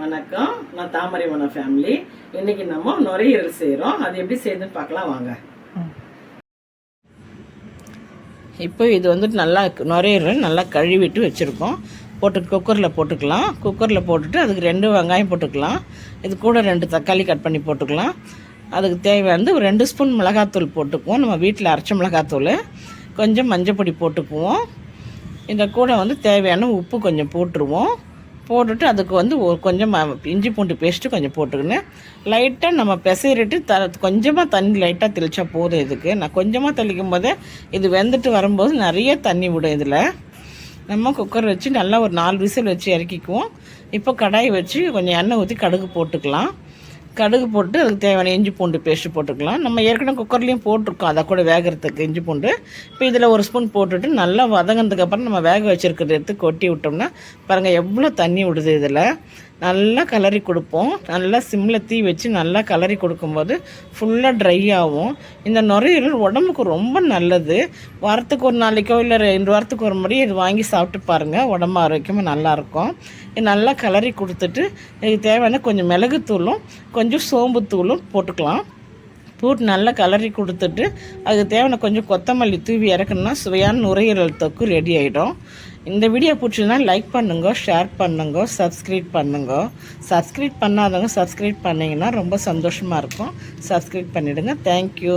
வணக்கம், நான் தாமரைவனம் ஃபேமிலி. இன்னைக்கு நம்ம நுரையீரல் செய்கிறோம். அது எப்படி செய்யுதுன்னு பார்க்கலாம் வாங்க. இப்போ இது வந்துட்டு நல்லா நுரையீரல் நல்லா கழுவிட்டு வச்சுருக்கோம். குக்கரில் போட்டுக்கலாம். குக்கரில் போட்டுட்டு அதுக்கு 2 வெங்காயம் போட்டுக்கலாம். இது கூட 2 தக்காளி கட் பண்ணி போட்டுக்கலாம். அதுக்கு தேவையானது ஒரு 2 ஸ்பூன் மிளகாத்தூள் போட்டுக்குவோம். நம்ம வீட்டில் அரைச்ச மிளகாத்தூள். கொஞ்சம் மஞ்சப்பொடி போட்டுக்குவோம். இந்த கூட வந்து தேவையான உப்பு கொஞ்சம் போட்டுருவோம். போட்டுட்டு அதுக்கு வந்து கொஞ்சம் இஞ்சி பூண்டு பேஸ்ட்டு கொஞ்சம் போட்டுக்கின்னு லைட்டாக நம்ம பிசைறிட்டு கொஞ்சமாக தண்ணி லைட்டாக தெளித்தா போதும். இதுக்கு நான் கொஞ்சமாக தெளிக்கும் போதே இது வெந்துட்டு வரும்போது நிறைய தண்ணி விடும். இதில் நம்ம குக்கர் வச்சு நல்லா ஒரு 4 விசில் வச்சு இறக்கிக்குவோம். இப்போ கடாய் வச்சு கொஞ்சம் எண்ணெய் ஊற்றி கடுகு போட்டுக்கலாம். கடுகு போட்டு அதுக்கு தேவையான இஞ்சி பூண்டு பேஸ்ட்டு போட்டுக்கலாம். நம்ம ஏற்கனவே குக்கர்லேயும் போட்டிருக்கோம் அதை கூட வேகிறதுக்கு இஞ்சி பூண்டு. இப்போ இதில் 1 ஸ்பூன் போட்டுட்டு நல்லா வதங்கினதுக்கப்புறம் நம்ம வேக வச்சுருக்கிறது எடுத்து கொட்டி விட்டோம்னா பாருங்கள் எவ்வளோ தண்ணி விடுது. இதில் நல்லா கலரி கொடுப்போம். நல்லா சிம்மில் தீ வச்சு நல்லா கலரி கொடுக்கும்போது ஃபுல்லாக ட்ரை ஆகும். இந்த நுரையீரல் உடம்புக்கு ரொம்ப நல்லது. வாரத்துக்கு ஒரு நாளைக்கோ இல்லை 2 வாரத்துக்கு ஒரு முறை இது வாங்கி சாப்பிட்டு பாருங்கள். உடம்பு ஆரோக்கியமாக நல்லாயிருக்கும். இது நல்லா கலரி கொடுத்துட்டு இதுக்கு தேவையான கொஞ்சம் மிளகுத்தூளும் கொஞ்சம் சோம்புத்தூளும் போட்டுக்கலாம். போட்டு நல்லா கலரி கொடுத்துட்டு அதுக்கு தேவையான கொஞ்சம் கொத்தமல்லி தூவி இறக்கணுன்னா சுவையான நுரையீரல் தொக்கு ரெடி ஆகிடும். இந்த வீடியோ பிடிச்சதுன்னா லைக் பண்ணுங்க, ஷேர் பண்ணுங்க, சப்ஸ்கிரைப் பண்ணுங்க. சப்ஸ்கிரைப் பண்ணாதவங்க சப்ஸ்கிரைப் பண்ணிங்கன்னா ரொம்ப சந்தோஷமாக இருக்கும். சப்ஸ்கிரைப் பண்ணிவிடுங்க. தேங்க்யூ.